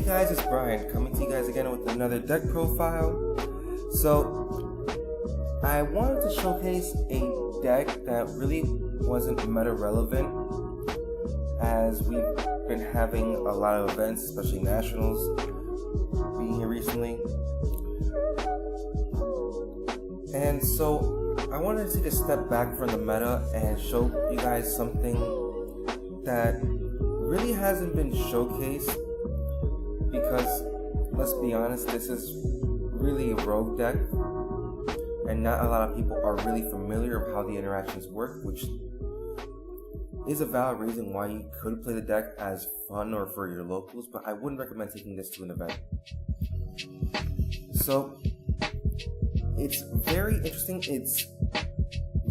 Hey guys, it's Brian coming to you guys again with another deck profile. So I wanted to showcase a deck that really wasn't meta relevant, as we've been having a lot of events, especially nationals, being here recently. And so I wanted to take a step back from the meta and show you guys something that really hasn't been showcased, because let's be honest, this is really a rogue deck and not a lot of people are really familiar with how the interactions work, which is a valid reason why you could play the deck as fun or for your locals, but I wouldn't recommend taking this to an event. So it's very interesting. It's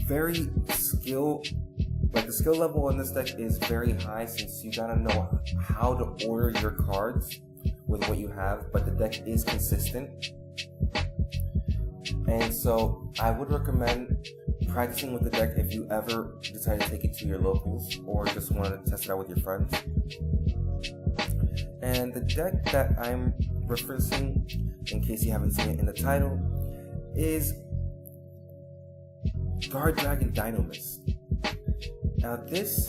very the skill level on this deck is very high, since you gotta know how to order your cards with what you have, but the deck is consistent. And so I would recommend practicing with the deck if you ever decide to take it to your locals or just want to test it out with your friends. And the deck that I'm referencing, in case you haven't seen it in the title, is Guardragon Dinomist. Now this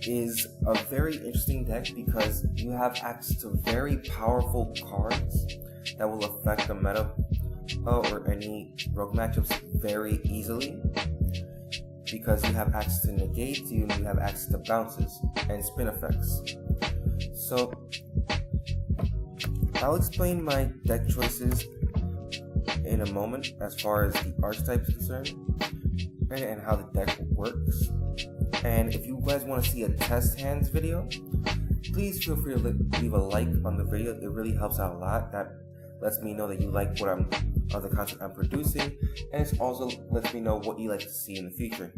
is a very interesting deck because you have access to very powerful cards that will affect the meta or any rogue matchups very easily, because you have access to negates, you have access to bounces and spin effects. So I'll explain my deck choices in a moment as far as the archetype is concerned and how the deck works. And if you guys want to see a test hands video, please feel free to leave a like on the video. It really helps out a lot. That lets me know that you like the content I'm producing, and it also lets me know what you like to see in the future.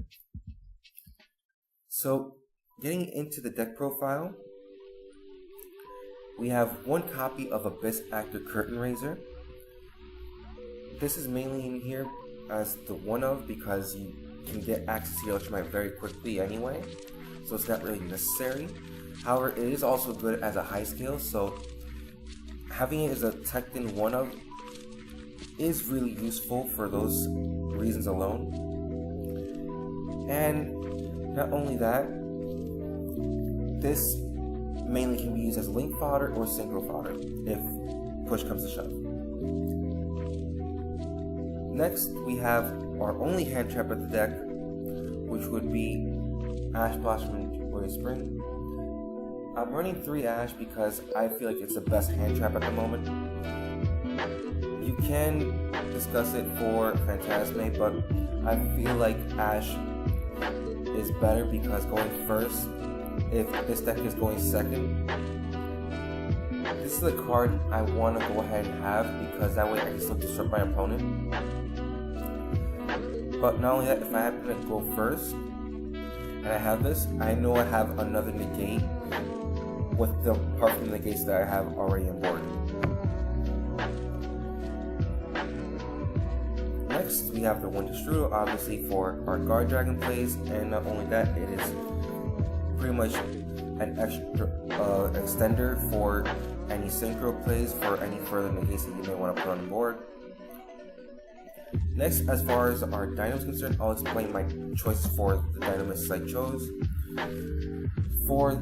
So getting into the deck profile, we have one copy of Abyss Actor Curtain Raiser. This is mainly in here as the one of, because you can get access to the Electromite very quickly anyway, so it's not really necessary. However, it is also good as a high scale, so having it as a Tecton one of is really useful for those reasons alone. And not only that, this mainly can be used as link fodder or synchro fodder if push comes to shove. Next, we have our only hand trap at the deck, which would be Ash Blossom and Joyous Spring. I'm running 3 Ash because I feel like it's the best hand trap at the moment. You can discuss it for Phantasme, but I feel like Ash is better because going first, if this deck is going second, this is a card I want to go ahead and have, because that way I can still disrupt my opponent. But not only that, if I happen to go first and I have this, I know I have another negate apart from the negates that I have already on board. Next, we have the Winter Strudel, obviously for our Guardragon plays, and not only that, it is pretty much an extra extender for any synchro plays, for any further negates that you may want to put on board. Next, as far as our Dinos concerned, I'll explain my choices for the Dinomists I chose. For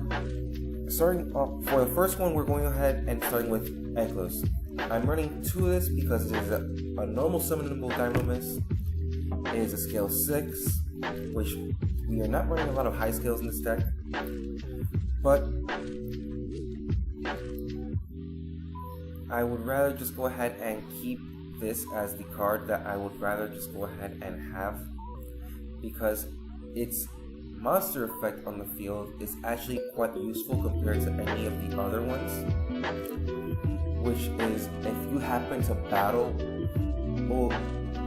the first one, we're going ahead and starting with Eklos. I'm running 2 of this because it is a normal summonable Dinomist. It is a scale 6, which we are not running a lot of high scales in this deck, but I would rather just go ahead and keep this as the card that I would rather just go ahead and have, because its monster effect on the field is actually quite useful compared to any of the other ones, which is if you happen to battle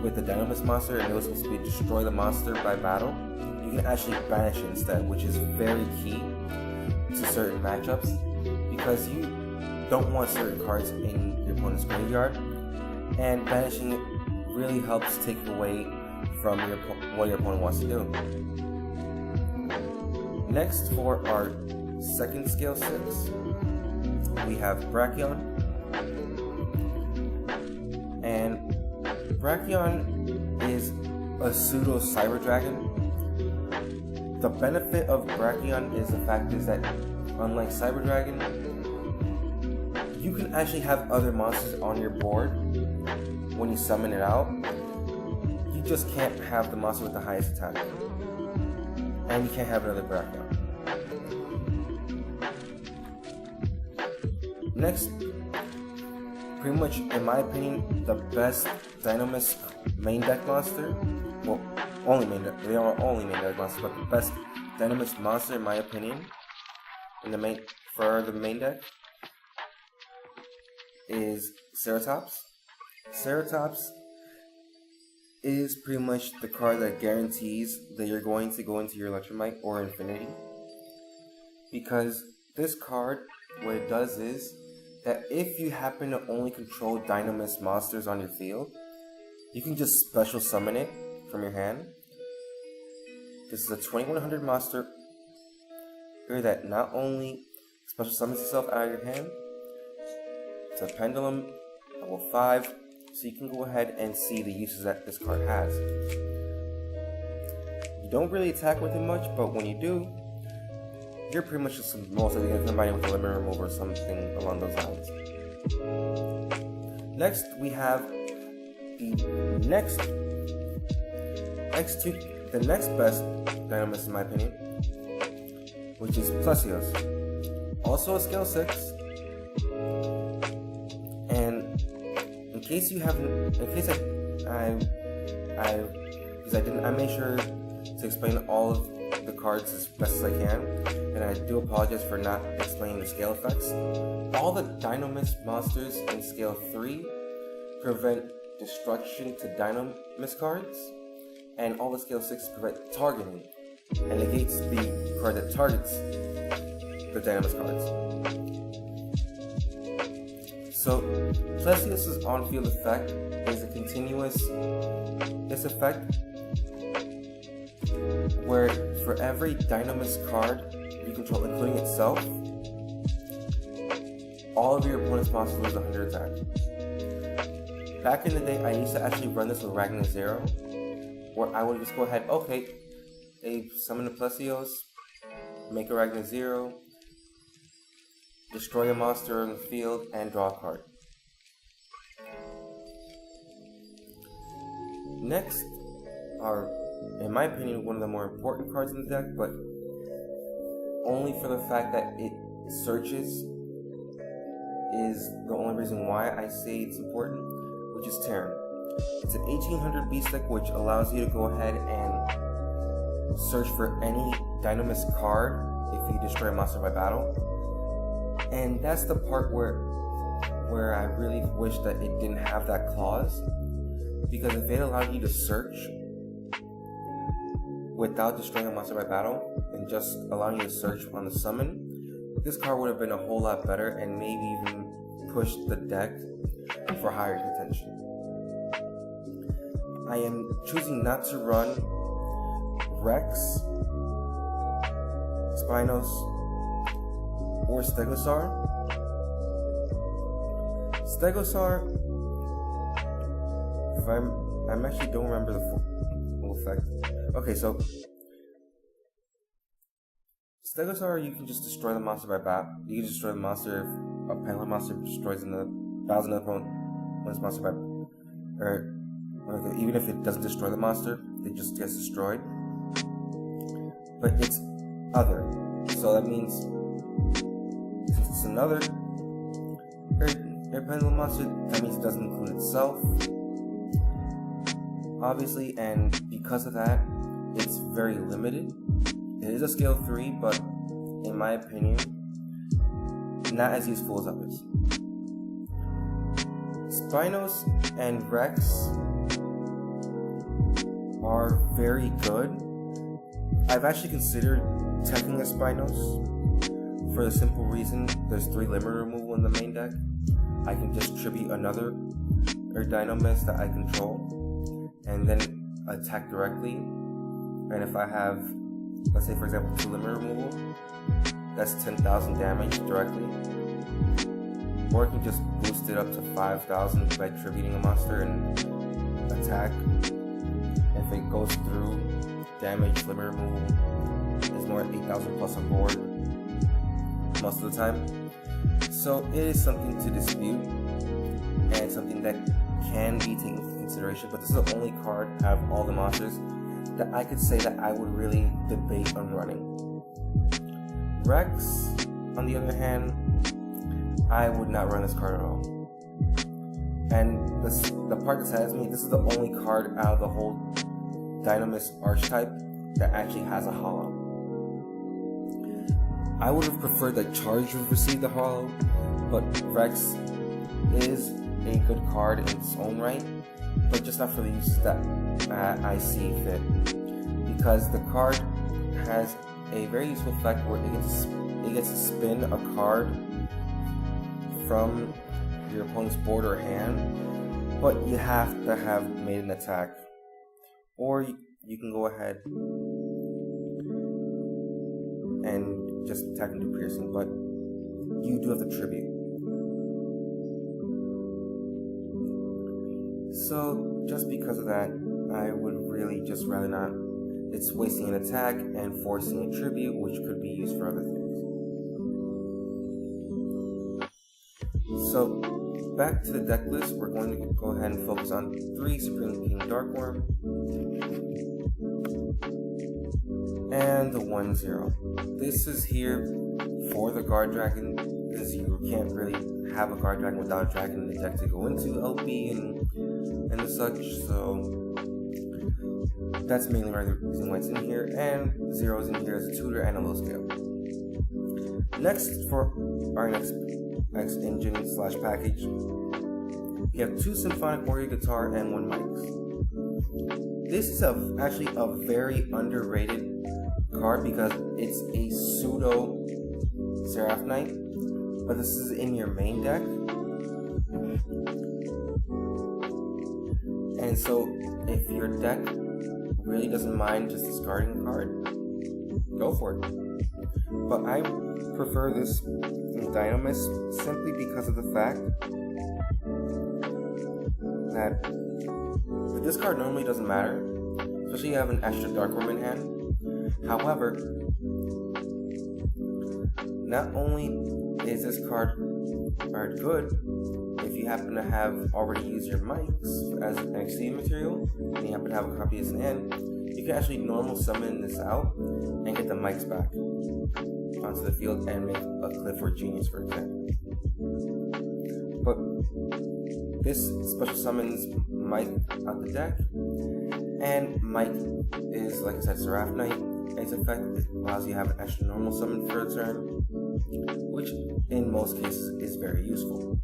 with the Dinomist monster and it was supposed to be destroy the monster by battle, you can actually banish it instead, which is very key to certain matchups, because you don't want certain cards in your opponent's graveyard, and banishing it really helps take away from what your opponent wants to do. Next, for our second scale 6, we have Brachion. And Brachion is a pseudo Cyber Dragon. The benefit of Brachion is the fact is that, unlike Cyber Dragon, you can actually have other monsters on your board when you summon it out. You just can't have the monster with the highest attack. And you can't have another Brachion. Next, pretty much, in my opinion, the best Dinomist main deck monster, well, only main deck, they are only main deck monsters, but the best Dinomist monster, in my opinion, for the main deck, is Ceratops. Ceratops is pretty much the card that guarantees that you're going to go into your Electromite or Infinity. Because this card, what it does is that if you happen to only control Dinomist monsters on your field, you can just special summon it from your hand. This is a 2100 monster here that not only special summons itself out of your hand, it's a Pendulum, level 5, so you can go ahead and see the uses that this card has. You don't really attack with it much, but when you do, you're pretty much just most likely going to combine it with a limit removal or something along those lines. Next, we have the next best Dinomist in my opinion, which is Plesios. Also a scale 6. And in case I made sure to explain all of the cards as best as I can, and I do apologize for not explaining the scale effects. All the Dinomist monsters in scale 3 prevent destruction to Dinomist cards, and all the scale 6 prevent targeting, and negates the card that targets the Dinomist cards. So, Plesios' on-field effect is a continuous effect where for every Dinomist card you control, including itself, all of your opponent's monsters lose 100 attack. Back in the day, I used to actually run this with Ragnar 0, where I would just go ahead, okay, summon a Plesios, make a Ragnar 0, destroy a monster in the field, and draw a card. Next are, in my opinion, one of the more important cards in the deck, but only for the fact that it searches is the only reason why I say it's important, which is Terran. It's an 1800 beast deck which allows you to go ahead and search for any Dinomist card if you destroy a monster by battle. And that's the part where I really wish that it didn't have that clause, because if it allowed you to search without destroying a monster by battle and just allowing you to search on the summon, this card would have been a whole lot better and maybe even pushed the deck for higher contention. I am choosing not to run Rex, Spinos, or Stegosaur. Stegosaur, if I actually don't remember the full effect. Okay, so Stegosaur, you can just destroy the monster by battle. You can just destroy the monster if a Pendulum monster destroys battles another opponent's monster by, or even if it doesn't destroy the monster, it just gets destroyed. But it's other, so that means since it's another air Pendulum monster, that means it doesn't include itself, obviously, and because of that, it's very limited. It is a scale 3, but in my opinion, not as useful as others. Spinos and Rex are very good. I've actually considered teching a Spinos for the simple reason there's 3 limit removal in the main deck. I can just tribute another Dinomist that I control and then attack directly. And if I have, let's say for example, 2 limit removal, that's 10,000 damage directly. or you can just boost it up to 5,000 by tributing a monster and attack. If it goes through, damage, limit removal is more 8,000 plus on board most of the time. So it is something to dispute and something that can be taken into consideration, but this is the only card out of all the monsters that I could say that I would really debate on running. Rex, on the other hand, I would not run this card at all. And the part that saddens me, this is the only card out of the whole Dinomist archetype that actually has a holo. I would have preferred that Charge would receive the holo, but Rex is a good card in its own right, but just not for the uses that I see fit. Because the card has a very useful effect where it gets to spin a card from your opponent's board or hand, but you have to have made an attack. Or you can go ahead and just attack and do piercing, but you do have to tribute. So just because of that, I would really just rather not. It's wasting an attack and forcing a tribute, which could be used for other things. So back to the deck list, we're going to go ahead and focus on 3 Supreme King Darkworm and the 1/0. This is here for the Guardragon, because you can't really have a Guardragon without a dragon in the deck to go into LP and the such, so that's mainly the reason why it's in here, and 0 is in here as a tutor and a low scale. Next, for our next engine / package, we have 2 Symphonic Warrior Guitar and 1 mics. This is actually a very underrated card because it's a pseudo Seraph Knight, but this is in your main deck. And so if your deck really doesn't mind just discarding a card, go for it. But I prefer this in Dinomist simply because of the fact that the discard normally doesn't matter, especially if you have an extra Darkworm in hand. However, not only is this card good, if you happen to have already used your mics as an XD material, and you happen to have a copy as an hand, you can actually normal summon this out and get the mics back onto the field and make a Cliff or Genius, for example. But this special summons Mike out the deck, and Mike is, like I said, Seraph Knight. Its effect allows you to have an extra normal summon for a turn, which in most cases is very useful.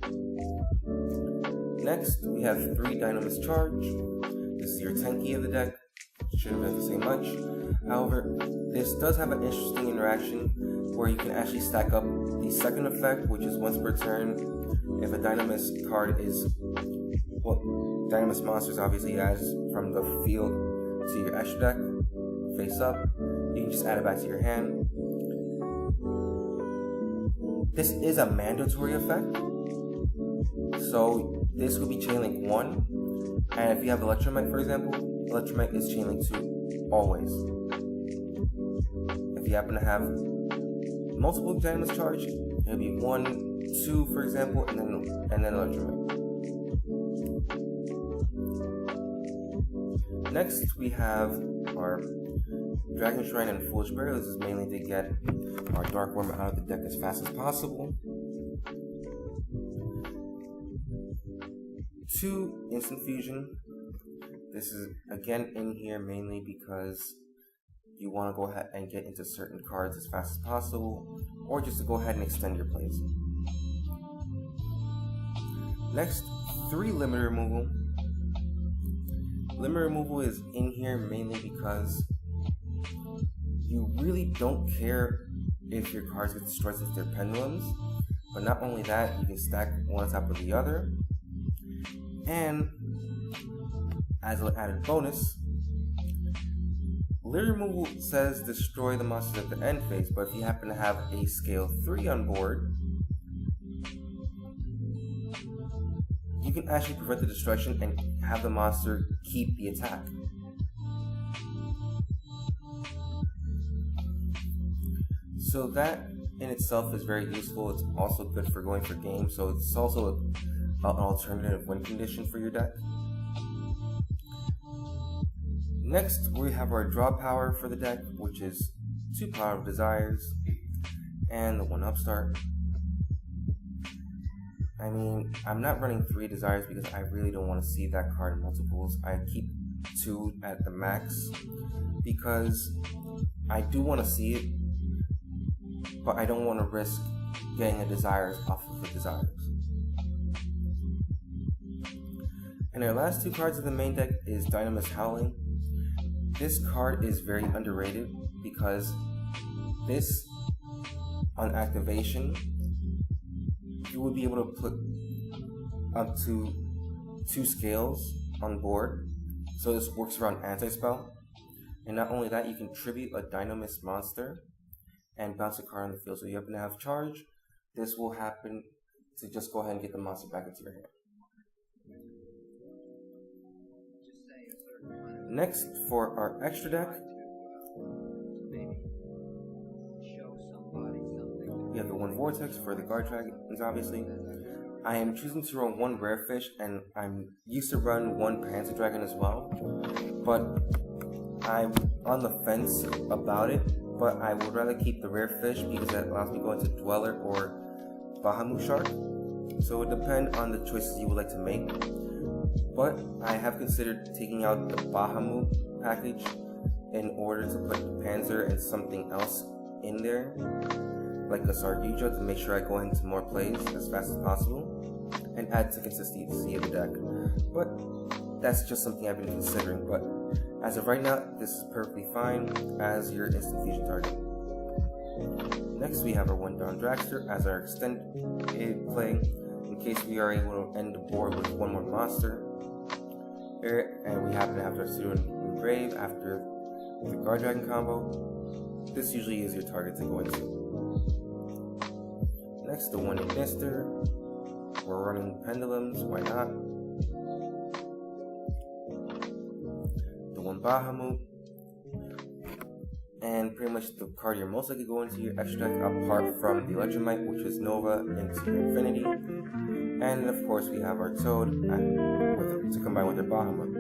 Next, we have 3 Dinomist Charge. This is your Tenki of the deck. Shouldn't have to say much. However, this does have an interesting interaction where you can actually stack up the second effect, which is once per turn. If a Dinomist card is, well, Dinomist monsters obviously adds from the field to your extra deck, face up, you can just add it back to your hand. This is a mandatory effect, so this will be Chainlink 1, and if you have Electromech, for example, Electromech is Chainlink 2, always. If you happen to have multiple Dinomist Charge, it'll be 1, 2, for example, and then Electromech. Next, we have our Dragon Shrine and Foolish Burial. This is mainly to get our Darkworm out of the deck as fast as possible. 2 Instant Fusion. This is again in here mainly because you want to go ahead and get into certain cards as fast as possible, or just to go ahead and extend your plays. Next, 3 Limit Removal. Limit Removal is in here mainly because you really don't care if your cards get destroyed since they're pendulums, but not only that, you can stack one on top of the other, and as an added bonus, Limit Removal says destroy the monsters at the end phase, but if you happen to have a scale 3 on board, can actually prevent the destruction and have the monster keep the attack. So that in itself is very useful. It's also good for going for games, so it's also an alternative win condition for your deck. Next, we have our draw power for the deck, which is 2 Power of Desires and the 1 Upstart. I mean, I'm not running 3 Desires because I really don't want to see that card in multiples. I keep 2 at the max because I do want to see it, but I don't want to risk getting a Desires off of the Desires. And our last 2 cards of the main deck is Dinomist Howling. This card is very underrated because this, on activation, you would be able to put up to 2 scales on board. So this works around anti-spell. And not only that, you can tribute a Dinomist monster and bounce a card on the field. So you happen to have charge, this will happen to just go ahead and get the monster back into your hand. Next, for our extra deck, we have the 1 Vortex for the Guardragons, obviously. I am choosing to run 1 Rare Fish, and I'm used to run 1 Panzer Dragon as well, but I'm on the fence about it, but I would rather keep the Rare Fish because that allows me to go into Dweller or Bahamut Shark, so it depends on the choices you would like to make. But I have considered taking out the Bahamut package in order to put Panzer and something else in there, like a Sarguja, to make sure I go into more plays as fast as possible and add to consistency of the deck. But that's just something I've been considering. But as of right now, this is perfectly fine as your instant fusion target. Next, we have our 1 Dawn Dragster as our extended play in case we are able to end the board with 1 more monster. And we happen to have our Duelingbook after the Guardragon combo. This usually is your target to go into. Next, the 1 Ignister. We're running Pendulums, why not? The 1 Bahamut. And pretty much the card you're most likely to go into your extra deck apart from the Electromite, which is Nova into Infinity. And of course we have our Toad to combine with our Bahamut.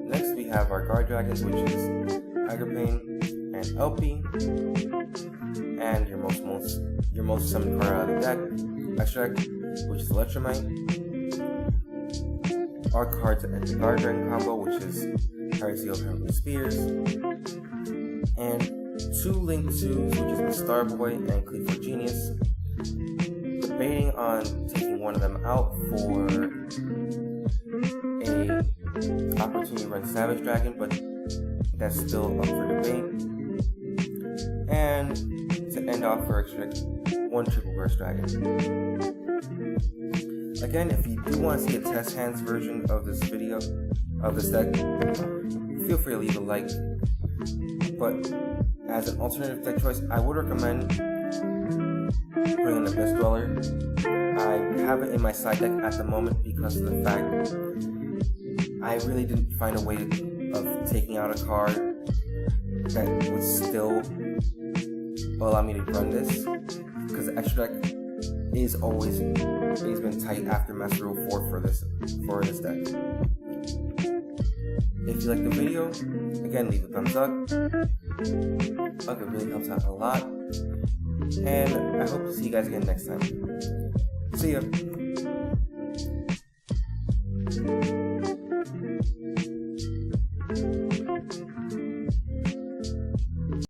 Next we have our Guardragons, which is Hyperpain and LP. And your most summoned card out of the deck, extra deck, which is Electromite. Our card to end the Guardragon combo, which is Paraxio Hungry Spears. And 2 Link 2s, which is the Starboy and Cleveland Genius. Debating on taking one of them out for a opportunity to run Savage Dragon, but that's still up for debate. And to end off for extra deck, 1 Triple Burst Dragon. Again, if you do want to see a test hands version of this video, of this deck, feel free to leave a like. But as an alternative deck choice, I would recommend putting in the Abyss Dweller. I have it in my side deck at the moment because of the fact I really didn't find a way of taking out a card that would still allow me to run this, because the extra deck is always been tight after Master Rule 4 for this deck. If you like the video, again, leave a thumbs up. It really helps out a lot. And I hope to see you guys again next time. See ya!